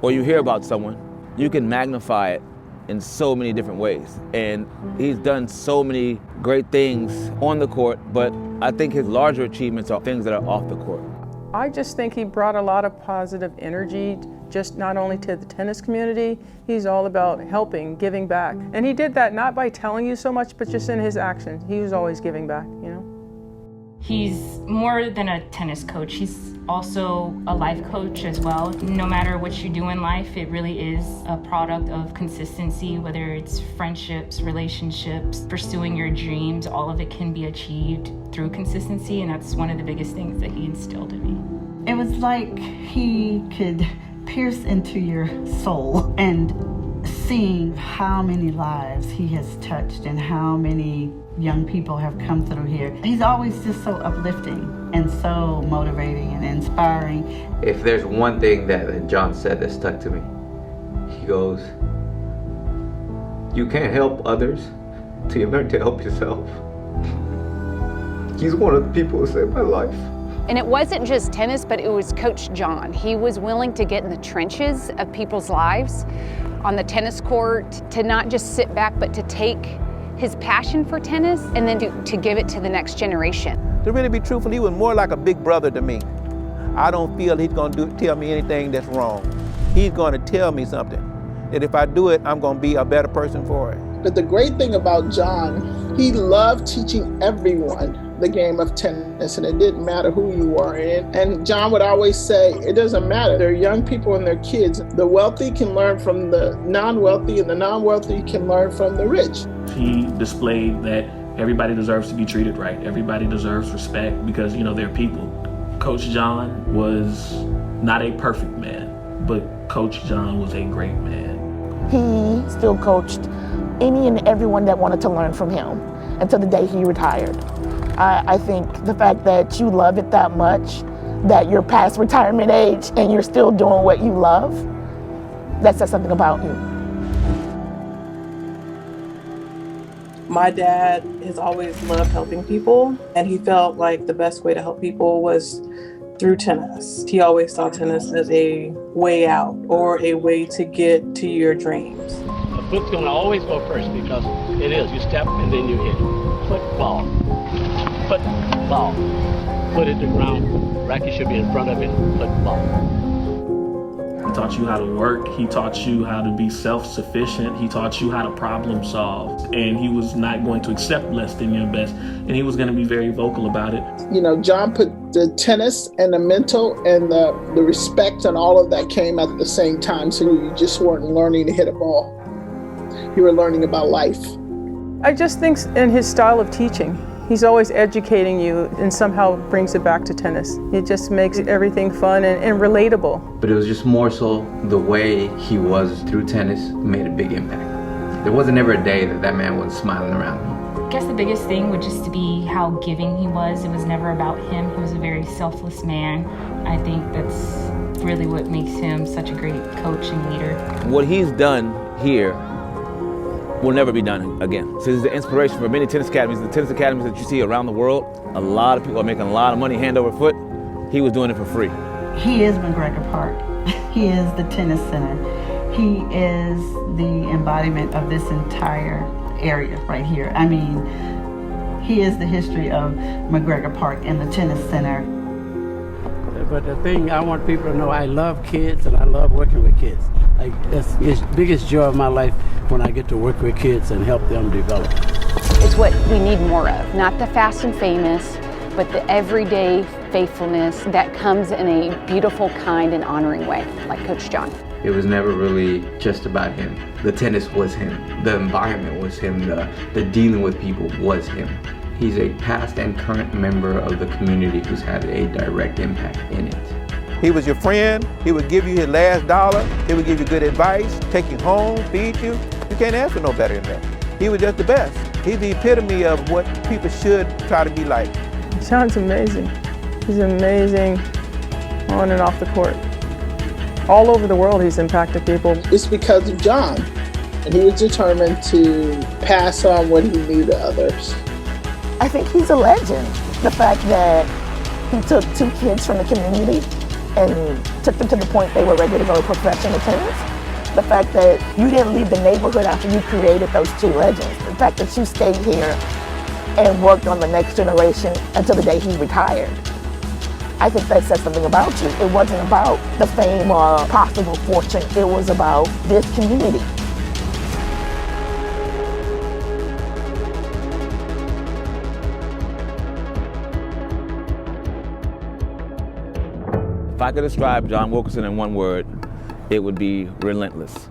or you hear about someone, you can magnify it in so many different ways. And he's done so many great things on the court, but I think his larger achievements are things that are off the court. I just think he brought a lot of positive energy, just not only to the tennis community, he's all about helping, giving back. And he did that not by telling you so much, but just in his actions. He was always giving back, you know? He's more than a tennis coach. He's also a life coach as well. No matter what you do in life, it really is a product of consistency, whether it's friendships, relationships, pursuing your dreams, all of it can be achieved through consistency, and that's one of the biggest things that he instilled in me. It was like he could pierce into your soul, and seeing how many lives he has touched and how many young people have come through here. He's always just so uplifting and so motivating and inspiring. If there's one thing that John said that stuck to me, he goes, you can't help others till you learn to help yourself. He's one of the people who saved my life. And it wasn't just tennis, but it was Coach John. He was willing to get in the trenches of people's lives on the tennis court, to not just sit back, but to take his passion for tennis and then to give it to the next generation. To really be truthful, he was more like a big brother to me. I don't feel he's gonna tell me anything that's wrong. He's gonna tell me something, that if I do it, I'm gonna be a better person for it. But the great thing about John, he loved teaching everyone the game of tennis, and it didn't matter who you were. And John would always say, it doesn't matter. They're young people and they're kids. The wealthy can learn from the non-wealthy, and the non-wealthy can learn from the rich. He displayed that everybody deserves to be treated right. Everybody deserves respect because, you know, they're people. Coach John was not a perfect man, but Coach John was a great man. He still coached any and everyone that wanted to learn from him until the day he retired. I think the fact that you love it that much, that you're past retirement age and you're still doing what you love, that says something about you. My dad has always loved helping people, and he felt like the best way to help people was through tennis. He always saw tennis as a way out or a way to get to your dreams. The foot's gonna always go first because it is. You step and then you hit. Football. Football. Foot at the ground. Racket should be in front of it. Football. He taught you how to work. He taught you how to be self-sufficient. He taught you how to problem solve. And he was not going to accept less than your best. And he was going to be very vocal about it. You know, John put the tennis and the mental and the respect and all of that came at the same time. So you just weren't learning to hit a ball. You were learning about life. I just think in his style of teaching, he's always educating you and somehow brings it back to tennis. It just makes everything fun and relatable. But it was just more so the way he was through tennis made a big impact. There wasn't ever a day that man wasn't smiling around me. I guess the biggest thing would just be how giving he was. It was never about him. He was a very selfless man. I think that's really what makes him such a great coach and leader. What he's done here will never be done again. So he's the inspiration for many tennis academies. The tennis academies that you see around the world, a lot of people are making a lot of money hand over foot. He was doing it for free. He is McGregor Park. He is the tennis center. He is the embodiment of this entire area right here. I mean, he is the history of McGregor Park and the tennis center. But the thing I want people to know, I love kids and I love working with kids. Like, that's the biggest joy of my life when I get to work with kids and help them develop. It's what we need more of, not the fast and famous, but the everyday faithfulness that comes in a beautiful, kind, and honoring way, like Coach John. It was never really just about him. The tennis was him. The environment was him. The dealing with people was him. He's a past and current member of the community who's had a direct impact in it. He was your friend. He would give you his last dollar. He would give you good advice, take you home, feed you. You can't ask for no better than that. He was just the best. He's the epitome of what people should try to be like. John's amazing. He's amazing on and off the court. All over the world he's impacted people. It's because of John. And he was determined to pass on what he knew to others. I think he's a legend. The fact that he took two kids from the community and took them to the point they were ready to go professional tennis. The fact that you didn't leave the neighborhood after you created those two legends. The fact that you stayed here and worked on the next generation until the day he retired. I think that says something about you. It wasn't about the fame or possible fortune. It was about this community. If I could describe John Wilkerson in one word, it would be relentless.